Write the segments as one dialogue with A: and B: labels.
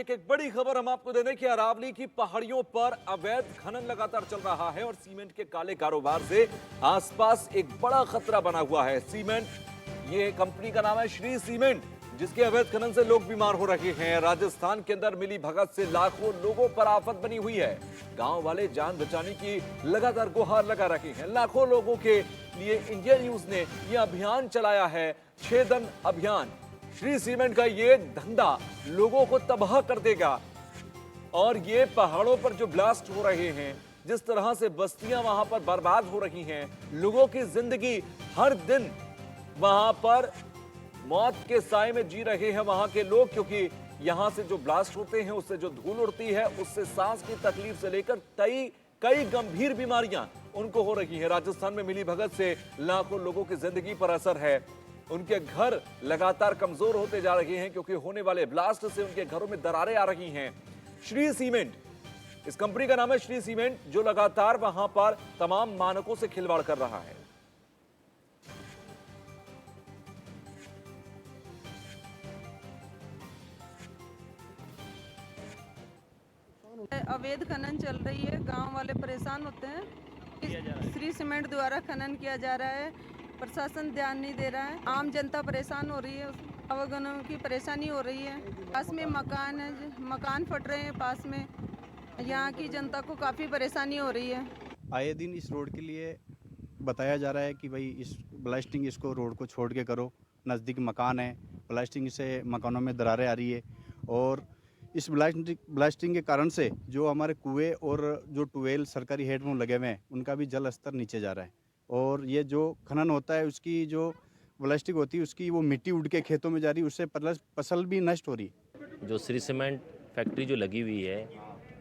A: एक बड़ी खबर हम आपको दे दें कि अरावली की पहाड़ियों पर अवैध खनन लगातार चल रहा है और सीमेंट के काले कारोबार से आसपास एक बड़ा खतरा बना हुआ है। सीमेंट ये कंपनी का नाम है श्री सीमेंट, जिसके अवैध खनन से लोग बीमार हो रहे हैं। राजस्थान के अंदर मिली भगत से लाखों लोगों पर आफत बनी हुई है। गांव वाले जान बचाने की लगातार गुहार लगा रहे हैं। लाखों लोगों के लिए इंडिया न्यूज ने यह अभियान चलाया है, छेदन अभियान। श्री सीमेंट का ये धंधा लोगों को तबाह कर देगा और ये पहाड़ों पर जो ब्लास्ट हो रहे हैं, जिस तरह से बस्तियां वहां पर बर्बाद हो रही हैं, लोगों की जिंदगी हर दिन वहां पर मौत के साए में जी रहे हैं वहां के लोग, क्योंकि यहां से जो ब्लास्ट होते हैं उससे जो धूल उड़ती है उससे सांस की तकलीफ से लेकर कई गंभीर बीमारियां उनको हो रही हैं। राजस्थान में मिली भगत से लाखों लोगों की जिंदगी पर असर है। उनके घर लगातार कमजोर होते जा रहे हैं क्योंकि होने वाले ब्लास्ट से उनके घरों में दरारें आ रही हैं। श्री सीमेंट, इस कंपनी का नाम है श्री सीमेंट, जो लगातार वहां पर तमाम मानकों से खिलवाड़ कर रहा है।
B: अवैध खनन चल रही है, गांव वाले परेशान होते हैं। श्री सीमेंट द्वारा खनन किया जा रहा है, प्रशासन ध्यान नहीं दे रहा है, आम जनता परेशान हो रही है, अवगणों की परेशानी हो रही है। पास में मकान है, मकान फट रहे हैं पास में, यहाँ की जनता को काफ़ी परेशानी हो रही है।
C: आए दिन इस रोड के लिए बताया जा रहा है कि भाई इस ब्लास्टिंग इसको रोड को छोड़ के करो, नज़दीक मकान है, ब्लास्टिंग से मकानों में दरारें आ रही है और इस ब्लास्टिंग के कारण से जो हमारे कुएं और जो ट्यूबवेल सरकारी हेडपम्प लगे हुए हैं उनका भी जल स्तर नीचे जा रहा है और ये जो खनन होता है उसकी जो ब्लास्टिंग होती है उसकी वो मिट्टी उड़ के खेतों में जा रही है, उससे फसल भी नष्ट हो रही है।
D: जो श्री सीमेंट फैक्ट्री जो लगी हुई है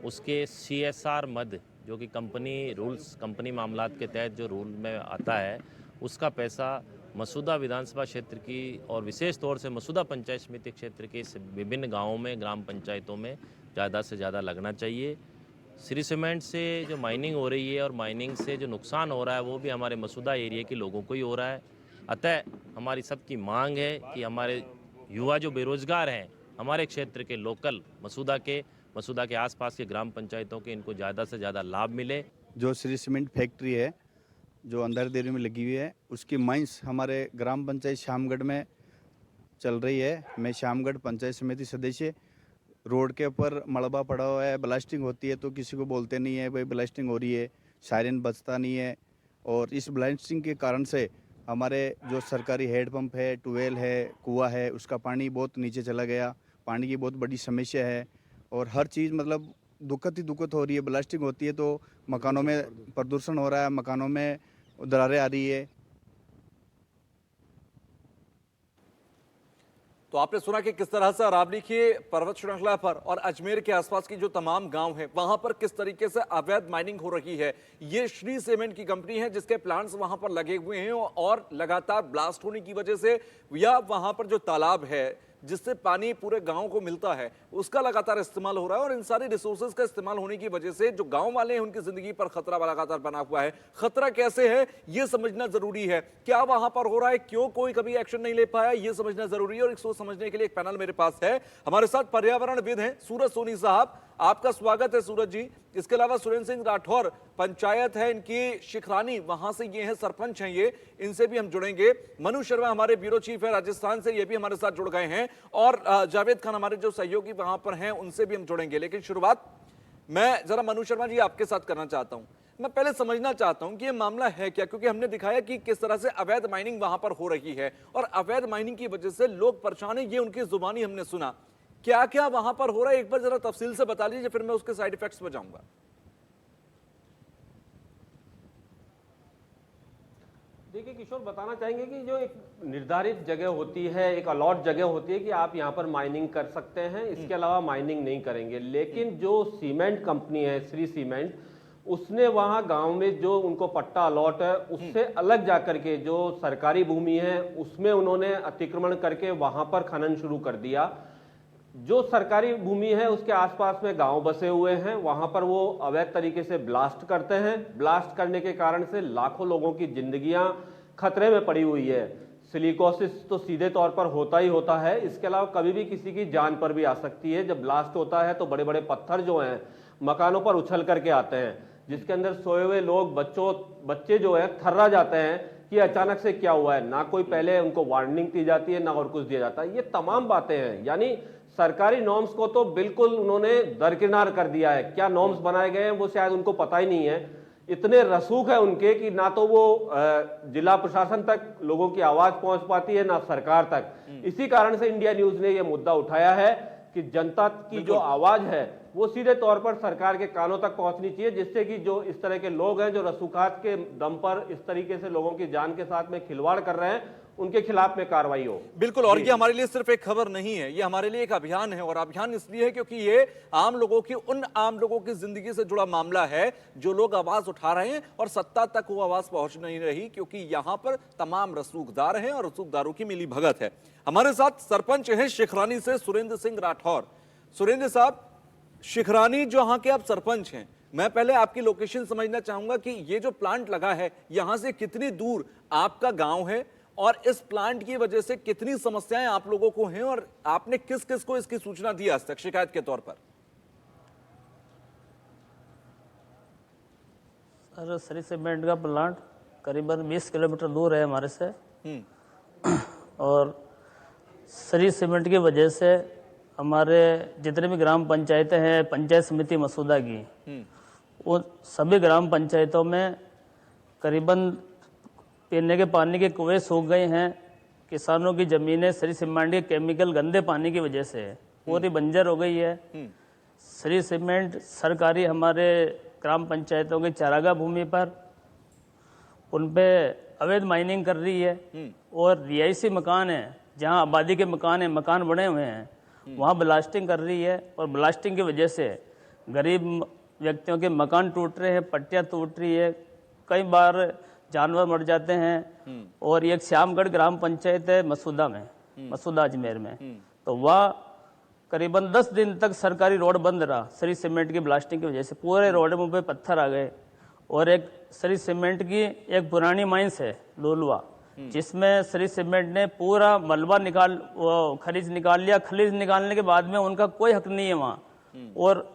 D: उसके CSR मद जो कि कंपनी मामलात के तहत जो रूल में आता है, उसका पैसा मसूदा विधानसभा क्षेत्र की और विशेष तौर से मसूदा पंचायत समिति क्षेत्र के विभिन्न गांवों में, ग्राम पंचायतों में ज़्यादा से ज़्यादा लगना चाहिए। श्री सीमेंट से जो माइनिंग हो रही है और माइनिंग से जो नुकसान हो रहा है वो भी हमारे मसूदा एरिया के लोगों को ही हो रहा है। अतः हमारी सबकी मांग है कि हमारे युवा जो बेरोजगार हैं, हमारे क्षेत्र के लोकल मसूदा के आसपास के ग्राम पंचायतों के, इनको ज़्यादा से ज़्यादा लाभ मिले।
C: जो श्री सीमेंट फैक्ट्री है जो अंदर देरी में लगी हुई है उसकी माइंस हमारे ग्राम पंचायत श्यामगढ़ में चल रही है। मैं श्यामगढ़ पंचायत समिति सदस्य, रोड के ऊपर मलबा पड़ा हुआ है, ब्लास्टिंग होती है तो किसी को बोलते नहीं है भाई ब्लास्टिंग हो रही है, सायरन बजता नहीं है और इस ब्लास्टिंग के कारण से हमारे जो सरकारी हेडपम्प है, ट्यूबवेल है, कुआं है, उसका पानी बहुत नीचे चला गया। पानी की बहुत बड़ी समस्या है और हर चीज़ मतलब दुक्कत हो रही है। ब्लास्टिंग होती है तो मकानों में प्रदूषण हो रहा है, मकानों में दरारें आ रही है।
A: तो आपने सुना कि किस तरह से अरावली की पर्वत श्रृंखला पर और अजमेर के आसपास की जो तमाम गांव हैं वहां पर किस तरीके से अवैध माइनिंग हो रही है। ये श्री सीमेंट की कंपनी है जिसके प्लांट्स वहां पर लगे हुए हैं और लगातार ब्लास्ट होने की वजह से या वहां पर जो तालाब है जिससे पानी पूरे गांव को मिलता है उसका लगातार इस्तेमाल हो रहा है और इन सारी रिसोर्सेज का इस्तेमाल होने की वजह से जो गांव वाले हैं उनकी जिंदगी पर खतरा लगातार बना हुआ है। खतरा कैसे है यह समझना जरूरी है, क्या वहां पर हो रहा है, क्यों कोई कभी एक्शन नहीं ले पाया, यह समझना जरूरी है। और इसको समझने के लिए एक पैनल मेरे पास है, हमारे साथ पर्यावरणविद हैं सूरज सोनी साहब, आपका स्वागत है सूरज जी। इसके अलावा सुरेंद्र सिंह राठौर, पंचायत है इनकी शिखरानी, वहां से ये हैं, सरपंच हैं ये, इनसे भी हम जुड़ेंगे। मनु शर्मा हमारे ब्यूरो चीफ है राजस्थान से, ये भी हमारे साथ जुड़ गए हैं और जावेद खान हमारे जो सहयोगी वहां पर हैं उनसे भी हम जुड़ेंगे। लेकिन शुरुआत मैं जरा मनु शर्मा जी आपके साथ करना चाहता हूं। मैं पहले समझना चाहता हूं कि ये मामला है क्या, क्योंकि हमने दिखाया कि किस तरह से अवैध माइनिंग वहां पर हो रही है और अवैध माइनिंग की वजह से लोग परेशान हैं, ये उनकी जुबानी हमने सुना। क्या क्या वहां पर हो रहा है एक बार जरा तफसील से बता लीजिए, फिर मैं उसके साइड इफेक्ट्स पर जाऊंगा।
E: देखिए किशोर, बताना चाहेंगे कि जो एक निर्धारित जगह होती है, एक अलॉट जगह होती है कि आप यहाँ पर माइनिंग कर सकते हैं, इसके अलावा माइनिंग नहीं करेंगे। लेकिन जो सीमेंट कंपनी है श्री सीमेंट, उसने वहाँ गांव में जो उनको पट्टा अलॉट है उससे अलग जाकर के जो सरकारी भूमि है उसमें उन्होंने अतिक्रमण करके वहाँ पर खनन शुरू कर दिया। जो सरकारी भूमि है उसके आसपास में गांव बसे हुए हैं, वहां पर वो अवैध तरीके से ब्लास्ट करते हैं। ब्लास्ट करने के कारण से लाखों लोगों की जिंदगियां खतरे में पड़ी हुई है। सिलिकोसिस तो सीधे तौर पर होता ही होता है, इसके अलावा कभी भी किसी की जान पर भी आ सकती है। जब ब्लास्ट होता है तो बड़े बड़े पत्थर जो हैं मकानों पर उछल करके आते हैं, जिसके अंदर सोए हुए लोग बच्चे जो है थर्रा जाते हैं कि अचानक से क्या हुआ है। ना कोई पहले उनको वार्निंग दी जाती है, ना और कुछ दिया जाता है। ये तमाम बातें हैं, यानी सरकारी नॉर्म्स को तो बिल्कुल उन्होंने दरकिनार कर दिया है। क्या नॉर्म्स बनाए गए हैं वो शायद उनको पता ही नहीं है। इतने रसूख है उनके कि ना तो वो जिला प्रशासन तक लोगों की आवाज पहुंच पाती है, ना सरकार तक। इसी कारण से इंडिया न्यूज ने यह मुद्दा उठाया है कि जनता की जो आवाज है वो सीधे तौर पर सरकार के कानों तक पहुंचनी चाहिए, जिससे कि जो इस तरह के लोग हैं जो रसूखात के दम पर इस तरीके से लोगों की जान के साथ में खिलवाड़ कर रहे हैं, उनके खिलाफ में कार्रवाई हो।
A: बिल्कुल, और ये हमारे लिए सिर्फ एक खबर नहीं है, ये हमारे लिए एक अभियान है। और अभियान इसलिए है क्योंकि ये आम लोगों की जिंदगी से जुड़ा मामला है, जो लोग आवाज उठा रहे हैं और सत्ता तक वो आवाज पहुंच नहीं रही, क्योंकि यहां पर तमाम रसूखदार हैं और रसूखदारों की मिली भगत है। हमारे साथ सरपंच हैं शिखरानी से सुरेंद्र सिंह राठौर। सुरेंद्र साहब, शिखरानी जहां के आप सरपंच हैं, मैं पहले आपकी लोकेशन समझना चाहूंगा कि ये जो प्लांट लगा है यहां से कितनी दूर आपका गांव है और इस प्लांट की वजह से कितनी समस्याएं आप लोगों को हैं, और आपने किस किस को इसकी सूचना दी आज तक शिकायत के तौर पर?
F: सर, श्री सीमेंट का प्लांट करीबन 20 किलोमीटर दूर है हमारे से। और श्री सीमेंट की वजह से हमारे जितने भी ग्राम पंचायतें हैं, पंचायत समिति मसूदा की, वो सभी ग्राम पंचायतों में करीबन पीने के पानी के कुएं सूख गए हैं। किसानों की जमीनें श्री सीमेंट के केमिकल गंदे पानी की वजह से पूरी बंजर हो गई है। श्री सीमेंट सरकारी हमारे ग्राम पंचायतों की चारागाह भूमि पर उन पे अवैध माइनिंग कर रही है। और रिहायशी मकान है, जहां आबादी के मकान हैं, मकान बने हुए हैं, वहाँ ब्लास्टिंग कर रही है। और ब्लास्टिंग की वजह से गरीब व्यक्तियों के मकान टूट रहे हैं, पट्टियाँ टूट रही है, कई बार जानवर मर जाते हैं। और एक श्यामगढ़ ग्राम पंचायत है मसूदा में, मसूदा अजमेर में, तो वह करीबन 10 दिन तक सरकारी रोड बंद रहा श्री सीमेंट की ब्लास्टिंग की वजह से। पूरे रोड में पे पत्थर आ गए। और एक श्री सीमेंट की एक पुरानी माइंस है लुलवा, जिसमें श्री सीमेंट ने पूरा मलबा खनिज निकाल लिया। खनिज निकालने के बाद में उनका कोई हक नहीं है वहाँ। और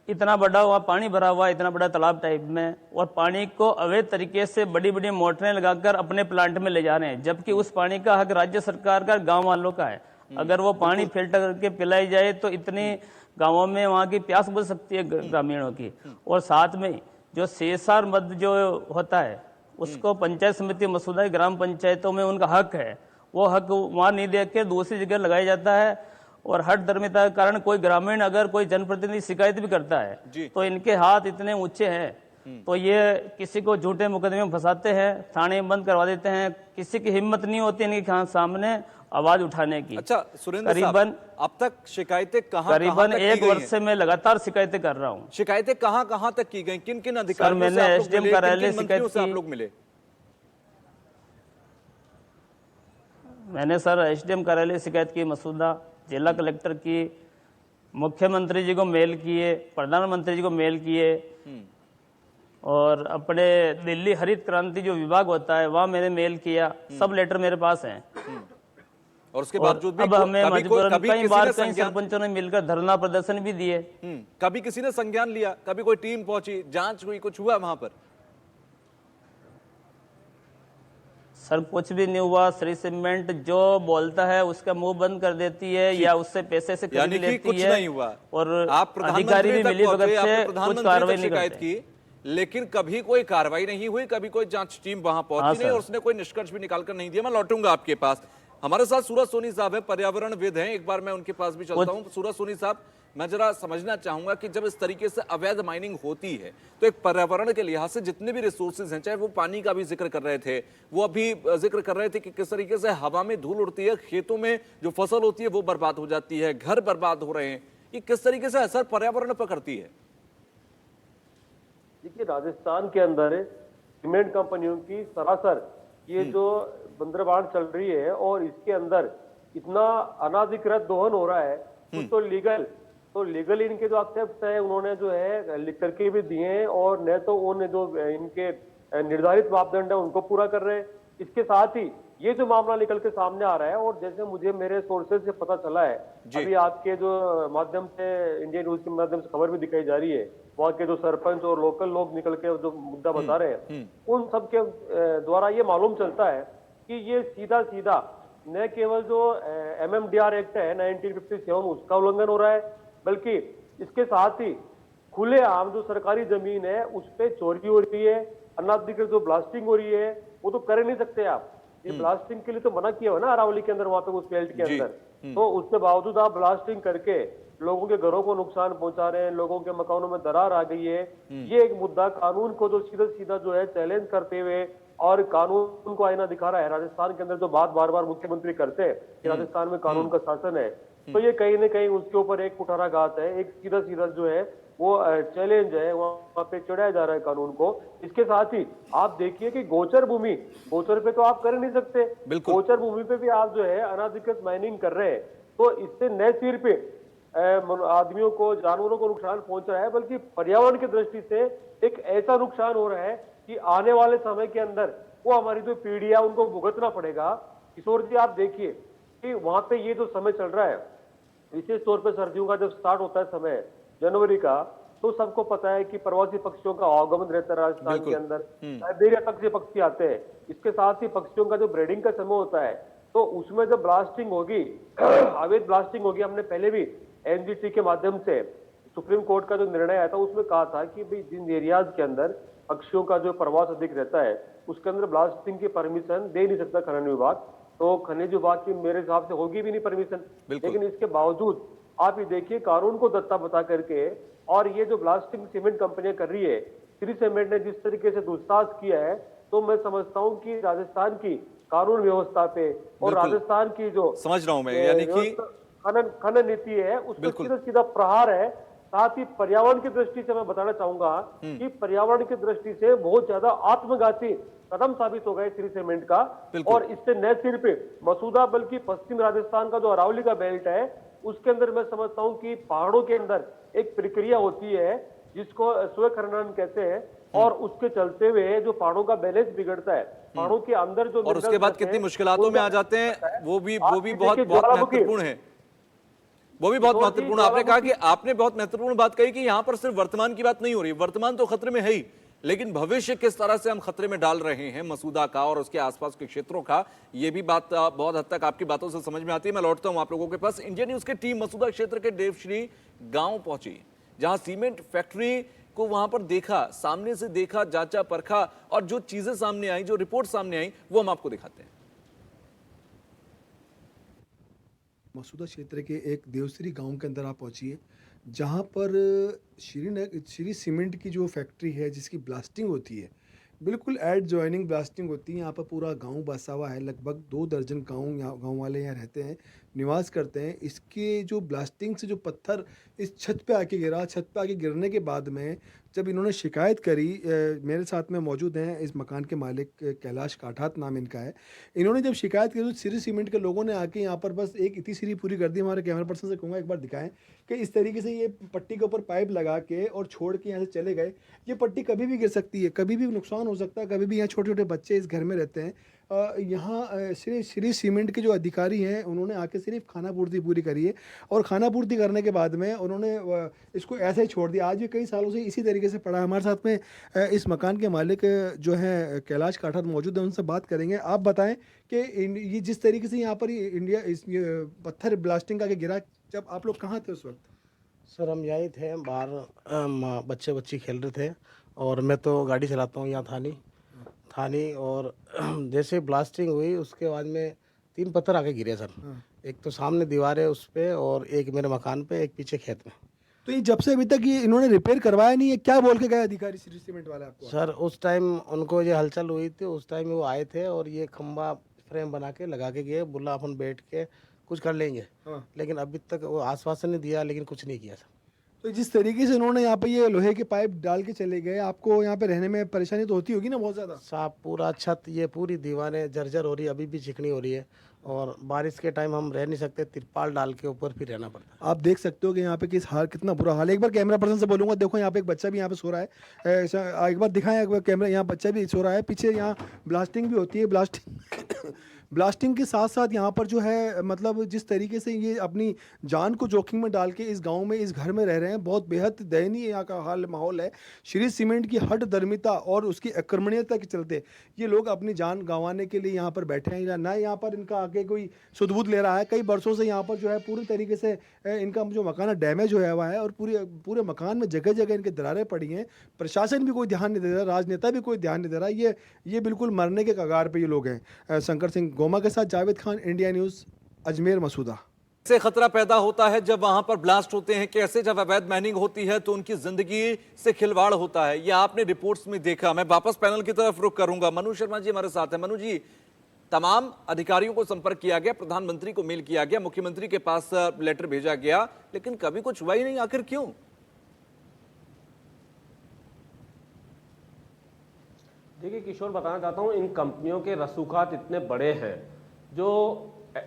F: इतना बड़ा वहाँ पानी भरा हुआ, इतना बड़ा तालाब टाइप में, और पानी को अवैध तरीके से बड़ी बड़ी मोटरें लगाकर अपने प्लांट में ले जा रहे हैं, जबकि उस पानी का हक राज्य सरकार का, गांव वालों का है। अगर वो पानी फिल्टर करके पिलाई जाए तो इतनी गांवों में वहाँ की प्यास बुझ सकती है ग्रामीणों की। और साथ में जो CSR मद जो होता है उसको पंचायत समिति मसूदा की ग्राम पंचायतों में उनका हक है, वो हक वहाँ नहीं दे के दूसरी जगह लगाया जाता है। और हट धर्मिता के कारण कोई ग्रामीण अगर कोई जनप्रतिनिधि शिकायत भी करता है तो इनके हाथ इतने ऊंचे हैं, तो ये किसी को झूठे मुकदमे में फंसाते हैं, थाने में बंद करवा देते हैं। किसी की हिम्मत नहीं होती इनके सामने आवाज उठाने की।
A: अच्छा सुरेंद्र साहब,
F: करीबन
A: अब तक शिकायतें
F: करीबन 1 वर्ष से मैं लगातार शिकायतें कर रहा हूँ।
A: शिकायतें कहां तक की गई? किन किन अधिकारियों
F: मैंने
A: से आप लोग
F: SDM
A: मिले,
F: कार्यालय
A: किन मंत्रियों से
F: शिकायत
A: आप लोग मिले?
F: मैंने सर SDM कार्यालय शिकायत की, मसूदा जिला कलेक्टर की, मुख्यमंत्री जी को मेल किए, प्रधानमंत्री जी को मेल किए, और अपने दिल्ली हरित क्रांति जो विभाग होता है वहाँ मैंने मेल किया। सब लेटर मेरे पास हैं।
A: और उसके बावजूद भी
F: अब हमें मजबूरन कई बार कई
A: संज्ञान
F: सरपंचों ने मिलकर धरना प्रदर्शन भी दिए।
A: कभी किसी ने संज्ञान लिया? कभी कोई टीम पहुंची, जांच हुई, कुछ हुआ वहां पर?
F: सर कुछ भी नहीं हुआ। श्री सीमेंट जो बोलता है उसका मुंह बंद कर देती है या उससे पैसे से खरीद लेती है।
A: कुछ नहीं हुआ।
F: और
A: आप
F: अधिकारी भी मिली भगत से कुछ कार्रवाई नहीं
A: शिकायत
F: करते।
A: की, लेकिन कभी कोई कार्रवाई नहीं हुई, कभी कोई जांच टीम वहां पहुंची नहीं, और उसने कोई निष्कर्ष भी निकालकर नहीं दिया। मैं लौटूंगा आपके पास। हमारे साथ सूरज सोनी साहब है, पर्यावरणविद हैं, एक बार मैं उनके पास भी चलता हूं। सूरज सोनी साहब, मैं जरा समझना चाहूंगा कि जब इस तरीके से अवैध माइनिंग होती है तो एक पर्यावरण के लिहाज से जितने भी रिसोर्सेज हैं, चाहे वो पानी का भी जिक्र कर रहे थे, वो अभी जिक्र कर रहे थे कि किस तरीके से हवा में धूल उड़ती है, खेतों में जो फसल होती है वो बर्बाद हो जाती है, घर बर्बाद हो रहे हैं, ये किस तरीके से असर पर्यावरण पर करती है?
G: देखिए, राजस्थान के अंदर सीमेंट कंपनियों की सरासर ये जो बंदरबांट चल रही है और इसके अंदर इतना अनाधिकृत दोहन हो रहा है, तो लीगल इनके जो एक्सेप्ट है उन्होंने जो है लिख करके भी दिए हैं, और न तो उन जो इनके निर्धारित मापदंड है उनको पूरा कर रहे हैं, इसके साथ ही ये जो मामला निकल के सामने आ रहा है, और जैसे मुझे मेरे सोर्सेज से पता चला है, अभी आपके जो माध्यम से, इंडियन न्यूज के माध्यम से खबर भी दिखाई जा रही है, वहाँ के जो सरपंच और लोकल लोग निकल के जो मुद्दा बता रहे हैं, उन सब के द्वारा ये मालूम चलता है कि ये सीधा सीधा न केवल जो MMDR एक्ट है 1957 उसका उल्लंघन हो रहा है, बल्कि इसके साथ ही खुलेआम जो सरकारी जमीन है उस पे चोरी हो रही है, अनाधिकृत जो ब्लास्टिंग हो रही है वो तो कर नहीं सकते आप। ये ब्लास्टिंग के लिए तो मना किया हुआ ना अरावली के अंदर, वहां पे उस बेल्ट के अंदर, तो उसके बावजूद आप ब्लास्टिंग करके लोगों के घरों को नुकसान पहुंचा रहे हैं, लोगों के मकानों में दरार आ गई है। ये एक मुद्दा कानून को जो सीधा सीधा जो है चैलेंज करते हुए और कानून को आईना दिखा रहा है। राजस्थान के अंदर जो बात बार बार मुख्यमंत्री करते हैं कि राजस्थान में कानून का शासन है, तो ये कहीं ना कहीं उसके ऊपर एक कुठाराघात है, एक सीधा सीधा जो है वो चैलेंज है, वहां पे चढ़ाया जा रहा है कानून को। इसके साथ ही आप देखिए कि गोचर भूमि, गोचर पे तो आप कर नहीं सकते, गोचर भूमि पे भी आप जो है अनाधिकृत माइनिंग कर रहे हैं, तो इससे न सिर्फ आदमियों को, जानवरों को नुकसान पहुंच रहा है, बल्कि पर्यावरण की दृष्टि से एक ऐसा नुकसान हो रहा है कि आने वाले समय के अंदर वो हमारी जो पीढ़ी है उनको भुगतना पड़ेगा। किशोर जी आप देखिए कि वहां पे ये जो समय चल रहा है, विशेष तौर पे सर्दियों का जब स्टार्ट होता है समय जनवरी का, तो सबको पता है कि प्रवासी पक्षियों का आगमन रहता है राजस्थान के अंदर, साइबेरिया तक से पक्षी आते हैं। इसके साथ ही पक्षियों का जो ब्रीडिंग का समय होता है, तो उसमें जब ब्लास्टिंग होगी, अवैध ब्लास्टिंग होगी, हमने पहले भी NGT के माध्यम से सुप्रीम कोर्ट का जो निर्णय आया था उसमें कहा था कि भाई जिन एरियाज के अंदर पक्षियों का जो प्रवास अधिक रहता है उसके अंदर ब्लास्टिंग की परमिशन दे नहीं सकता खनन विभाग, तो खनिज विभाग की मेरे हिसाब से होगी भी नहीं परमिशन। लेकिन इसके बावजूद आप ये देखिए कानून को दत्ता बता करके, और ये जो ब्लास्टिंग सीमेंट कंपनियां कर रही है, श्री सीमेंट ने जिस तरीके से दुस्साहस किया है, तो मैं समझता हूं कि राजस्थान की कानून व्यवस्था पे और राजस्थान की जो
A: समझ रहा हूं मैं, यानी कि
G: खनन नीति है उस पर सीधा सीधा प्रहार है। साथ ही पर्यावरण की दृष्टि से मैं बताना चाहूंगा कि पर्यावरण की दृष्टि से बहुत ज्यादा आत्मघाती कदम साबित हो गए श्री सीमेंट का। और इससे न सिर्फ मसूदा बल्कि पश्चिम राजस्थान का जो अरावली का बेल्ट है उसके अंदर मैं समझता हूं कि पहाड़ों के अंदर एक प्रक्रिया होती है जिसको स्व खनन कहते हैं, और उसके चलते हुए जो पहाड़ों का बैलेंस बिगड़ता है, पहाड़ों के अंदर जो,
A: और उसके बाद कितनी मुश्किलातों में आ जाते हैं, वो भी बहुत महत्वपूर्ण है। वो भी बहुत महत्वपूर्ण। आपने कहा कि आपने बहुत महत्वपूर्ण बात कही कि यहां पर सिर्फ वर्तमान की बात नहीं हो रही, वर्तमान तो खतरे में है ही, लेकिन भविष्य किस तरह से हम खतरे में डाल रहे हैं मसूदा का और उसके आसपास के क्षेत्रों का, ये भी बात बहुत हद तक आपकी बातों से समझ में आती है। मैं लौटता हूं आप लोगों के पास। इंडियन न्यूज की टीम मसूदा क्षेत्र के देवश्री गांव पहुंची, जहां सीमेंट फैक्ट्री को वहां पर देखा, सामने से देखा, जांचा परखा, और जो चीजें सामने आई, जो रिपोर्ट सामने आई, वो हम आपको दिखाते हैं।
H: मसूदा क्षेत्र के एक देवश्री गांव के अंदर आप पहुंचिए, जहां पर श्री सीमेंट की जो फैक्ट्री है जिसकी ब्लास्टिंग होती है, बिल्कुल एड जॉइनिंग ब्लास्टिंग होती है। यहाँ पर पूरा गांव बसा हुआ है, लगभग 2 दर्जन गांव वाले यहाँ रहते हैं, निवास करते हैं। इसके जो ब्लास्टिंग से जो पत्थर इस छत पे आके गिरा, छत पे आके गिरने के बाद में जब इन्होंने शिकायत करी, मेरे साथ में मौजूद हैं इस मकान के मालिक, कैलाश काठात नाम इनका है। इन्होंने जब शिकायत करी तो श्री सीमेंट के लोगों ने आके यहाँ पर बस एक इतनी सीरी पूरी कर दी। हमारे कैमरा पर्सन से कहूँगा एक बार दिखाएं कि इस तरीके से ये पट्टी के ऊपर पाइप लगा के और छोड़ के यहाँ से चले गए। ये पट्टी कभी भी गिर सकती है, कभी भी नुकसान हो सकता है, कभी भी यहाँ छोटे छोटे बच्चे इस घर में रहते हैं। यहाँ श्री सीमेंट के जो अधिकारी हैं उन्होंने आके सिर्फ खाना पूर्ति पूरी करी है, और खाना पूर्ति करने के बाद में उन्होंने इसको ऐसे ही छोड़ दिया। आज भी कई सालों से इसी तरीके से पड़ा है। हमारे साथ में इस मकान के मालिक जो हैं कैलाश काठात मौजूद है, उनसे बात करेंगे। आप बताएं कि ये जिस तरीके से यहाँ पर इंडिया इस पत्थर ब्लास्टिंग का गिरा, जब आप लोग कहाँ थे उस वक्त?
I: सर हम यहीं थे, बाहर बच्चे खेल रहे थे, और मैं तो गाड़ी चलाता हूँ यहाँ थानी, और जैसे ब्लास्टिंग हुई उसके बाद में 3 पत्थर आके गिरे सर। एक तो सामने दीवार है उस पे, और एक मेरे मकान पे, एक पीछे खेत में।
H: तो ये जब से अभी तक ये इन्होंने रिपेयर करवाया नहीं है, क्या बोल के गए अधिकारी श्री सीमेंट वाले आपको?
I: सर उस टाइम उनको ये हलचल हुई थी, उस टाइम वो आए थे और ये खंबा फ्रेम बना के लगा के गए, बोला अपन बैठ के कुछ कर लेंगे। लेकिन अभी तक वो आश्वासन नहीं दिया, लेकिन कुछ नहीं किया सर।
H: तो जिस तरीके से उन्होंने यहाँ पे ये लोहे के पाइप डाल के चले गए, आपको यहाँ पे रहने में परेशानी तो होती होगी ना बहुत ज़्यादा?
I: साहब पूरा छत, ये पूरी दीवारें जर्जर हो रही है, अभी भी चिकनी हो रही है, और बारिश के टाइम हम रह नहीं सकते, तिरपाल डाल के ऊपर फिर रहना पड़ता है।
H: आप देख सकते हो कि यहाँ पे किस हाल, कितना बुरा हाल है। एक बार कैमरा पर्सन से बोलूँगा, देखो यहाँ पे एक बच्चा भी यहाँ पे सो रहा है। एक बार दिखाएं, एक बार कैमरा, यहाँ बच्चा भी सो रहा है। पीछे यहाँ ब्लास्टिंग भी होती है। ब्लास्टिंग के साथ साथ यहाँ पर जो है मतलब जिस तरीके से ये अपनी जान को जोखिम में डाल के इस गांव में, इस घर में रह रहे हैं, बहुत बेहद दयनीय यहाँ का हाल माहौल है। श्री सीमेंट की हठ धर्मिता और उसकी आक्रमणीयता के चलते ये लोग अपनी जान गंवाने के लिए यहाँ पर बैठे हैं, या ना यहाँ पर इनका आगे कोई सुध-बुध ले रहा है। कई बरसों से यहाँ पर जो है पूरी तरीके से इनका जो मकान डैमेज होया हुआ है और पूरे मकान में जगह जगह इनके दरारें पड़ी हैं। प्रशासन भी कोई ध्यान नहीं दे रहा, राजनेता भी कोई ध्यान नहीं दे रहा। ये बिल्कुल मरने के कगार पे ये लोग हैं। शंकर सिंह गोमा के साथ जावेद खान, इंडिया न्यूज़, अजमेर मसूदा।
A: से खतरा पैदा होता है जब वहां पर ब्लास्ट होते हैं, कैसे जब अवैध माइनिंग होती है तो उनकी जिंदगी से खिलवाड़ होता है। ये आपने रिपोर्ट्स में देखा। मैं वापस पैनल की तरफ रुख करूंगा। मनु शर्मा जी हमारे साथ हैं। मनु जी, तमाम अधिकारियों को संपर्क किया गया, प्रधानमंत्री को मेल किया गया, मुख्यमंत्री के पास लेटर भेजा गया, लेकिन कभी कुछ हुआ ही नहीं। आखिर क्यों?
E: देखिए किशोर, बताना चाहता हूं, इन कंपनियों के रसूखात इतने बड़े हैं जो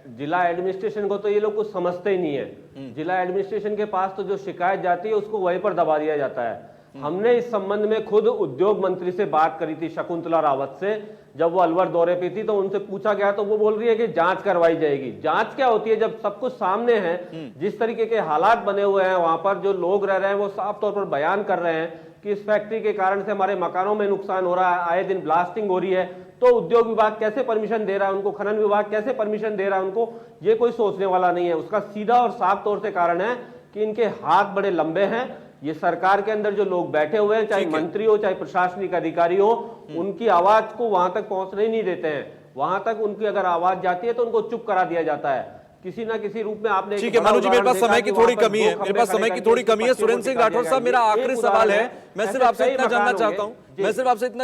E: जिला एडमिनिस्ट्रेशन को तो ये लोग कुछ समझते ही नहीं है। जिला एडमिनिस्ट्रेशन के पास तो जो शिकायत जाती है उसको वहीं पर दबा दिया जाता है। हमने इस संबंध में खुद उद्योग मंत्री से बात करी थी, शकुंतला रावत से, जब वो अलवर दौरे पे थी, तो उनसे पूछा गया तो वो बोल रही है कि जांच करवाई जाएगी। जांच क्या होती है जब सब कुछ सामने है? जिस तरीके के हालात बने हुए हैं वहां पर, जो लोग रह रहे हैं वो साफ तौर पर बयान कर रहे हैं कि इस फैक्ट्री के कारण से हमारे मकानों में नुकसान हो रहा है, आए दिन ब्लास्टिंग हो रही है। तो उद्योग विभाग कैसे परमिशन दे रहा है उनको, खनन विभाग कैसे परमिशन दे रहा है उनको, ये कोई सोचने वाला नहीं है। उसका सीधा और साफ तौर से कारण है कि इनके हाथ बड़े लंबे हैं। ये सरकार के अंदर जो लोग बैठे हुए हैं, चाहे मंत्री हो चाहे प्रशासनिक अधिकारी हो, उनकी आवाज को वहां तक पहुंचने ही नहीं देते हैं। वहां तक उनकी अगर आवाज जाती है तो उनको चुप करा दिया जाता है किसी ना किसी रूप में। आपने
A: ठीक है मनु जी, मेरे पास समय की थोड़ी कमी है, मेरे पास समय की थोड़ी कमी है। सुरेंद्र सिंह राठौर साहब, मेरा आखिरी सवाल है, मैं सिर्फ आपसे इतना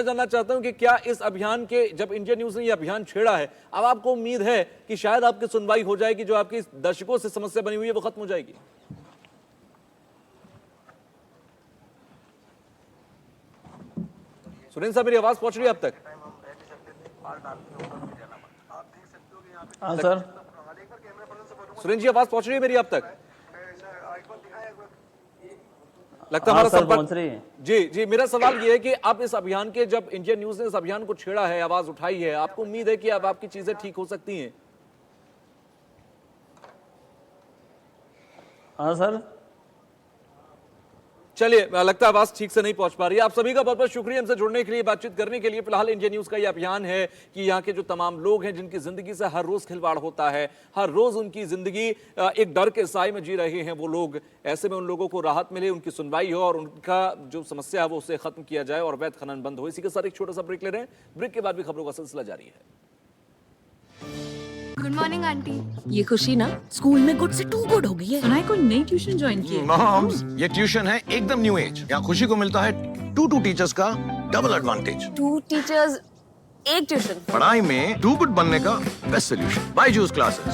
A: जानना चाहता हूं कि क्या इस अभियान के, जब इंडिया न्यूज ने यह अभियान छेड़ा है, अब आपको उम्मीद है कि शायद आपकी सुनवाई हो जाएगी, जो आपकी दशकों से समस्या बनी हुई है वो खत्म हो जाएगी? सुरेंद्र साहब, मेरी आवाज पहुंच रही है अब तक?
F: हाँ सर,
A: सुरेंद्र जी, आवाज पहुंच रही है मेरी अब तक? लगता
F: हाँ
A: हमारा
F: सर,
A: संपर्क
F: पहुंच रही है।
A: जी, मेरा सवाल यह है कि अब इस अभियान के, जब इंडिया न्यूज ने इस अभियान को छेड़ा है, आवाज उठाई है, आपको उम्मीद है कि अब आपकी चीजें ठीक हो सकती हैं?
F: हाँ सर,
A: चलिए, लगता है आवाज ठीक से नहीं पहुंच पा रही है। आप सभी का बहुत बहुत शुक्रिया हमसे जुड़ने के लिए, बातचीत करने के लिए। फिलहाल इंडिया न्यूज का यह अभियान है कि यहाँ के जो तमाम लोग हैं जिनकी जिंदगी से हर रोज खिलवाड़ होता है, हर रोज उनकी जिंदगी एक डर के साए में जी रहे हैं वो लोग, ऐसे में उन लोगों को राहत मिले, उनकी सुनवाई हो और उनका जो समस्या है वो उसे खत्म किया जाए और अवैध खनन बंद हो। इसी के साथ एक छोटा सा ब्रेक ले रहे हैं। ब्रेक के बाद भी खबरों का सिलसिला जारी है।
J: Good morning aunty. ये खुशी ना स्कूल में गुड से टू गुड हो गई है। सुना है कोई नई ट्यूशन ज्वाइन की है।
K: मॉम्स, ये ट्यूशन है एकदम न्यू एज। यहाँ खुशी को मिलता है टू टीचर्स का डबल एडवांटेज।
J: 2 teachers 1 tuition.
K: पढ़ाई में टू गुड बनने का बेस्ट सोल्यूशन, बायजूस क्लासेस।